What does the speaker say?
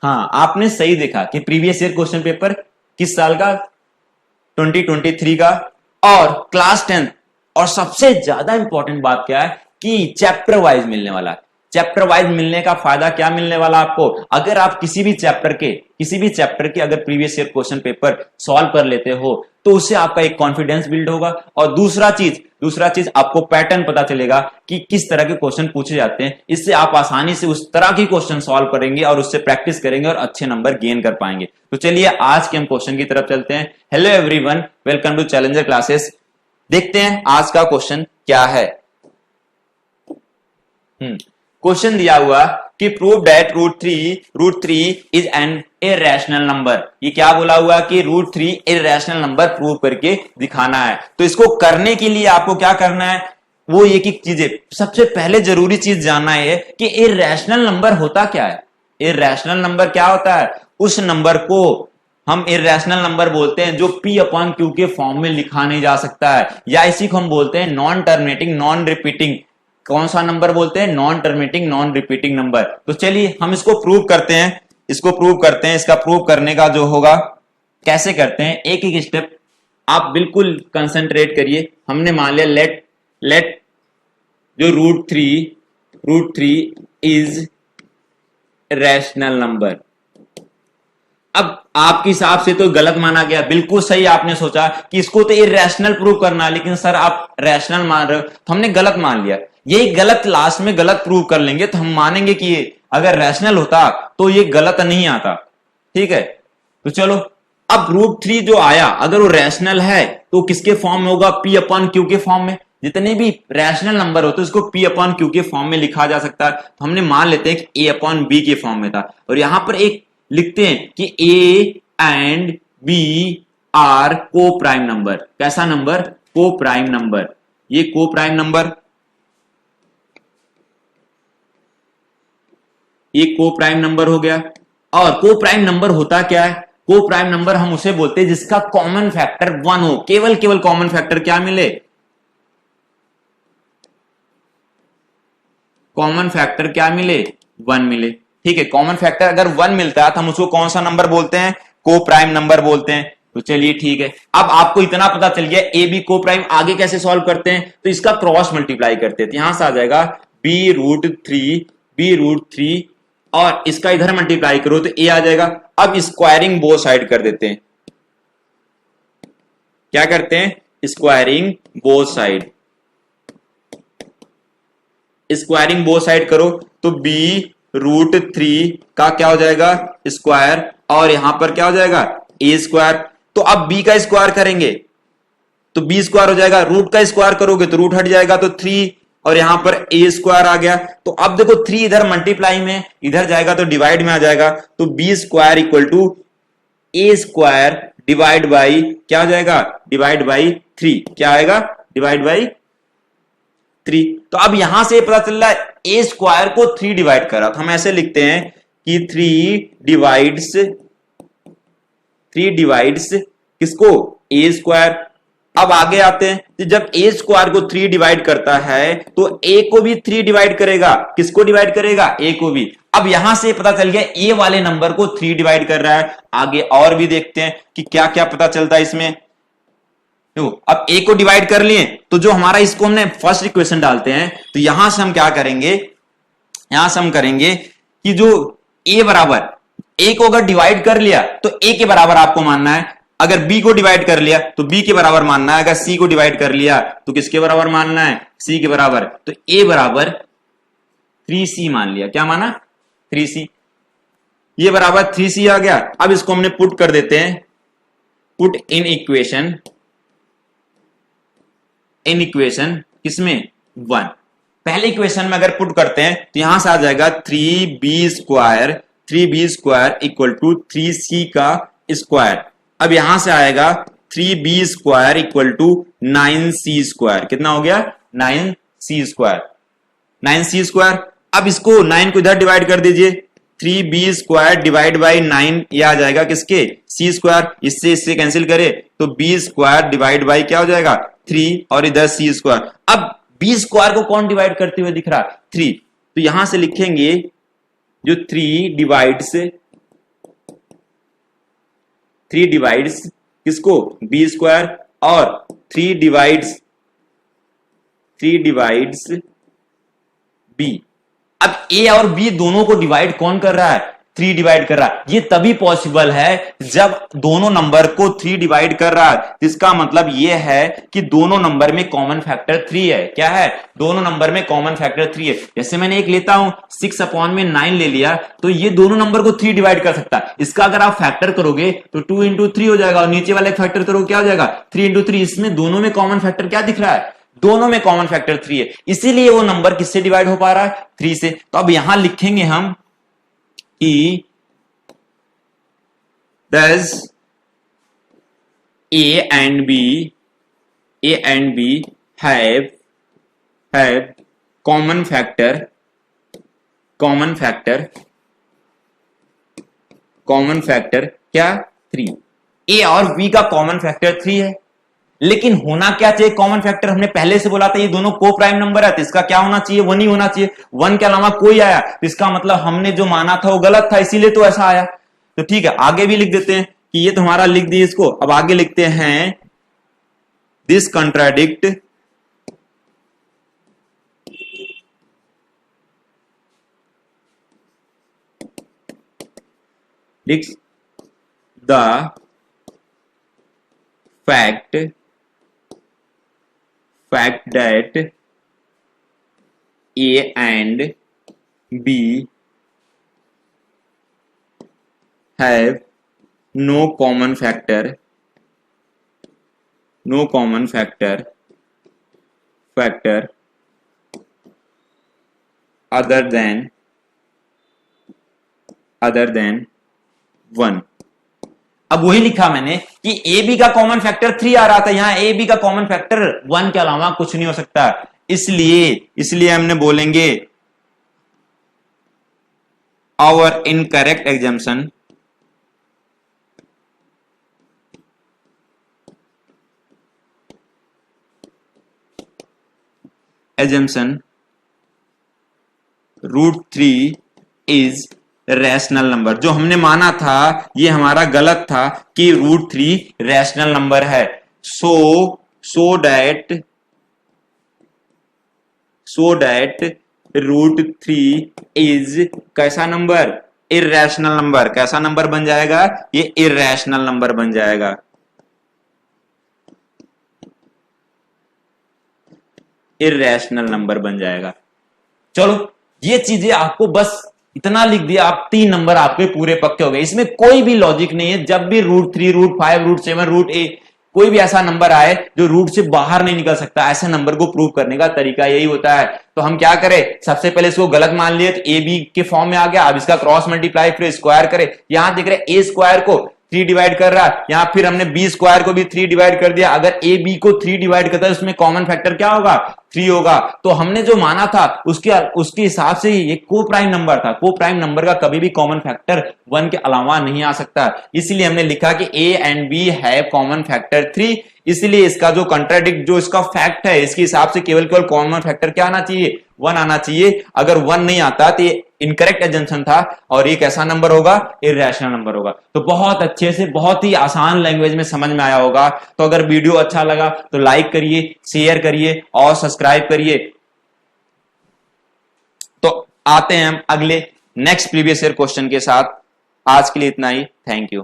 हाँ, आपने सही देखा कि प्रीवियस ईयर क्वेश्चन पेपर किस साल का, 2023 का, और क्लास 10। और सबसे ज्यादा इंपॉर्टेंट बात क्या है कि चैप्टर वाइज मिलने वाला है। चैप्टर वाइज मिलने का फायदा क्या मिलने वाला आपको, अगर आप किसी भी चैप्टर के अगर previous year question paper solve कर लेते हो तो उससे आपका एक कॉन्फिडेंस बिल्ड होगा, और दूसरा चीज आपको पैटर्न पता चलेगा कि किस तरह के क्वेश्चन पूछे जाते हैं। इससे आप आसानी से उस तरह के क्वेश्चन सॉल्व करेंगे और उससे प्रैक्टिस करेंगे और अच्छे नंबर गेन कर पाएंगे। तो चलिए आज के हम क्वेश्चन की तरफ चलते हैं। Hello everyone, welcome to challenger classes. देखते हैं आज का क्वेश्चन क्या है। क्वेश्चन दिया हुआ कि prove that root three is an irrational number. ये क्या बोला हुआ कि root three irrational number prove करके दिखाना है। तो इसको करने के लिए आपको क्या करना है, वो एक एक चीजें। सबसे पहले जरूरी चीज जानना है कि इररेशनल नंबर होता क्या है। इररेशनल नंबर क्या होता है, उस नंबर को हम इररेशनल नंबर बोलते हैं जो P अपॉन Q के फॉर्म में लिखा नहीं जा सकता है, या इसी को हम बोलते हैं नॉन टर्मिनेटिंग नॉन रिपीटिंग। कौन सा नंबर बोलते हैं, non terminating non repeating number. तो चलिए हम इसको प्रूव करते हैं। इसका प्रूव करने का जो होगा कैसे करते हैं, एक एक स्टेप आप बिल्कुल कंसंट्रेट करिए। हमने मान लिया लेट जो root three is rational number. अब आपके हिसाब से तो गलत माना गया, बिल्कुल सही आपने सोचा कि इसको तो इररेशनल प्रूव करना है, लेकिन सर आप रैशनल मान रहे हो, तो हमने गलत मान लिया। यही गलत लास्ट में गलत प्रूव कर लेंगे तो हम मानेंगे कि अगर रैशनल होता तो ये गलत नहीं आता। ठीक है, तो चलो अब रूट थ्री जो आया अगर वो रैशनल है तो किसके फॉर्म में होगा, P अपॉन Q के फॉर्म में। जितने भी रैशनल नंबर होते हैं उसको P अपॉन Q के फॉर्म में लिखा जा सकता है। तो हमने मान लेते हैं कि A अपॉन B के फॉर्म में था, और यहां पर एक लिखते हैं कि A एंड B आर को प्राइम नंबर। कैसा नंबर, को प्राइम नंबर। ये को प्राइम नंबर, ये को प्राइम नंबर हो गया। और को प्राइम नंबर होता क्या है, को प्राइम नंबर हम उसे बोलते हैं जिसका कॉमन फैक्टर 1 हो। केवल कॉमन फैक्टर क्या मिले, कॉमन फैक्टर क्या मिले, 1 मिले। ठीक है, कॉमन फैक्टर अगर 1 मिलता है तो हम उसको कौन सा नंबर बोलते हैं, को प्राइम नंबर बोलते हैं। तो चलिए ठीक है, अब आपको इतना पता चल गया ए बी को प्राइम। आगे कैसे सॉल्व करते हैं, तो इसका क्रॉस मल्टीप्लाई करते हैं। यहां से आ जाएगा बी रूट थ्री और इसका इधर मल्टीप्लाई करो तो ए आ जाएगा। अब स्क्वायरिंग बोथ साइड कर देते हैं। क्या करते हैं, squaring both side. Squaring both side करो तो बी रूट थ्री का क्या हो जाएगा, स्क्वायर, और यहां पर क्या हो जाएगा, ए स्क्वायर। तो अब बी का स्क्वायर करेंगे तो बी स्क्वायर हो जाएगा, रूट का स्क्वायर करोगे तो रूट हट जाएगा तो 3, और यहां पर ए स्क्वायर आ गया। तो अब देखो 3 इधर मल्टीप्लाई में, इधर जाएगा तो डिवाइड में आ जाएगा। तो B square equal to A square divide by क्या हो जाएगा, डिवाइड बाई 3। क्या आएगा, डिवाइड बाई 3। तो अब यहां से पता चल रहा है ए स्क्वायर को 3 डिवाइड करा, तो हम ऐसे लिखते हैं कि 3 डिवाइड्स किसको, ए स्क्वायर। अब आगे आते हैं, तो जब ए स्क्वायर को 3 डिवाइड करता है तो ए को भी 3 डिवाइड करेगा। किसको डिवाइड करेगा, ए को भी। अब यहां से पता चल गया ए वाले नंबर को 3 डिवाइड कर रहा है। आगे और भी देखते हैं कि क्या क्या पता चलता है इसमें। अब ए को डिवाइड कर लिए तो जो हमारा, इसको हमने फर्स्ट इक्वेशन डालते हैं, तो यहां से हम क्या करेंगे, यहां से हम करेंगे कि जो ए बराबर, ए को अगर डिवाइड कर लिया तो ए के बराबर आपको मानना है। अगर बी को डिवाइड कर लिया तो बी के बराबर मानना है। अगर सी को डिवाइड कर लिया तो किसके बराबर मानना है, सी के बराबर। तो ए बराबर 3c मान लिया। क्या माना, 3c। ये बराबर 3c आ गया। अब इसको हमने पुट कर देते हैं, पुट इन इक्वेशन किसमें, 1। पहले इक्वेशन में अगर पुट करते हैं तो यहां से आ जाएगा 3b square equal to 3c का स्क्वायर। अब यहां से आएगा 3b square equal to 9c square. कितना हो गया, 9c स्क्वायर। अब इसको 9 को इधर डिवाइड कर दीजिए, 3b स्क्वायर डिवाइड बाई 9, ये आ जाएगा किसके, c स्क्वायर। इससे कैंसिल करे तो b स्क्वायर डिवाइड बाई क्या हो जाएगा, 3, और इधर c स्क्वायर। अब b स्क्वायर को कौन डिवाइड करते हुए दिख रहा, 3। तो यहां से लिखेंगे जो 3 डिवाइड्स 3 डिवाइड्स किसको, बी स्क्वायर, और 3 डिवाइड्स बी। अब ए और बी दोनों को डिवाइड कौन कर रहा है, 3 डिवाइड कर रहा है। ये तभी पॉसिबल है जब दोनों नंबर को 3 डिवाइड कर रहा है। इसका मतलब ये है कि दोनों नंबर में कॉमन फैक्टर 3 है। क्या है, दोनों नंबर में कॉमन फैक्टर 3 है। जैसे मैंने एक लेता हूं 6/9 ले लिया, तो ये दोनों नंबर को 3 डिवाइड कर सकता है। इसका अगर आप फैक्टर करोगे तो 2 इंटू 3 हो जाएगा, और नीचे वाले फैक्टर करोगे क्या हो जाएगा, 3 इंटू 3। इसमें दोनों में कॉमन फैक्टर क्या दिख रहा है, दोनों में कॉमन फैक्टर 3 है, इसीलिए वो नंबर किससे डिवाइड हो पा रहा है, 3 से। तो अब यहां लिखेंगे हम कि thus A and B have common factor क्या, 3। A और B का कॉमन फैक्टर 3 है, लेकिन होना क्या चाहिए कॉमन फैक्टर, हमने पहले से बोला था ये दोनों को प्राइम नंबर है, तो इसका क्या होना चाहिए, 1 ही होना चाहिए। 1 के अलावा कोई आया तो इसका मतलब हमने जो माना था वो गलत था, इसीलिए तो ऐसा आया। तो ठीक है, आगे भी लिख देते हैं कि ये तो हमारा लिख दिए इसको। अब आगे लिखते हैं this contradict the fact that A and B have no common factor other than 1। अब वही लिखा मैंने कि ए बी का कॉमन फैक्टर 3 आ रहा था, यहां ए बी का कॉमन फैक्टर 1 के अलावा कुछ नहीं हो सकता, इसलिए हमने बोलेंगे our incorrect assumption √3 is rational number. जो हमने माना था ये हमारा गलत था कि √3 रैशनल नंबर है। सो दैट √3 इज कैसा नंबर, इररेशनल नंबर। कैसा नंबर बन जाएगा, ये इररेशनल नंबर बन जाएगा। इररेशनल नंबर बन जाएगा। चलो ये चीजें आपको बस इतना लिख दिया, आप 3 नंबर आपके पूरे पक्के हो गए। इसमें कोई भी लॉजिक नहीं है। जब भी √3 √5 √7 √8 कोई भी ऐसा नंबर आए जो रूट से बाहर नहीं निकल सकता, ऐसे नंबर को प्रूव करने का तरीका यही होता है। तो हम क्या करें, सबसे पहले इसको गलत मान लिए तो ए बी के फॉर्म में आ गया। अब इसका क्रॉस मल्टीप्लाई फिर स्क्वायर करें। यहां देख रहे ए स्क्वायर को 3 डिवाइड कर रहा है, यहां फिर हमने बी स्क्वायर को भी 3 डिवाइड कर दिया। अगर ए बी को 3 डिवाइड करता है उसमें कॉमन फैक्टर क्या होगा, 3 होगा। तो हमने जो माना था उसके हिसाब से ये को प्राइम नंबर था। को प्राइम नंबर का कभी भी कॉमन फैक्टर 1 के अलावा नहीं आ सकता। इसलिए हमने लिखा कि ए एंड बी है कॉमन फैक्टर 3। इसलिए इसका जो कंट्राडिक्ट जो इसका फैक्ट है, इसके हिसाब से केवल कॉमन फैक्टर क्या आना चाहिए, 1 आना चाहिए। अगर 1 नहीं आता तो ये इनकरेक्ट एजम्पशन था और ये कैसा नंबर होगा, इररेशनल नंबर होगा। तो बहुत अच्छे से, बहुत ही आसान लैंग्वेज में समझ में आया होगा। तो अगर वीडियो अच्छा लगा तो लाइक करिए, शेयर करिए और सब्सक्राइब करिए। तो आते हैं हम अगले नेक्स्ट प्रीवियस ईयर क्वेश्चन के साथ। आज के लिए इतना ही। Thank you.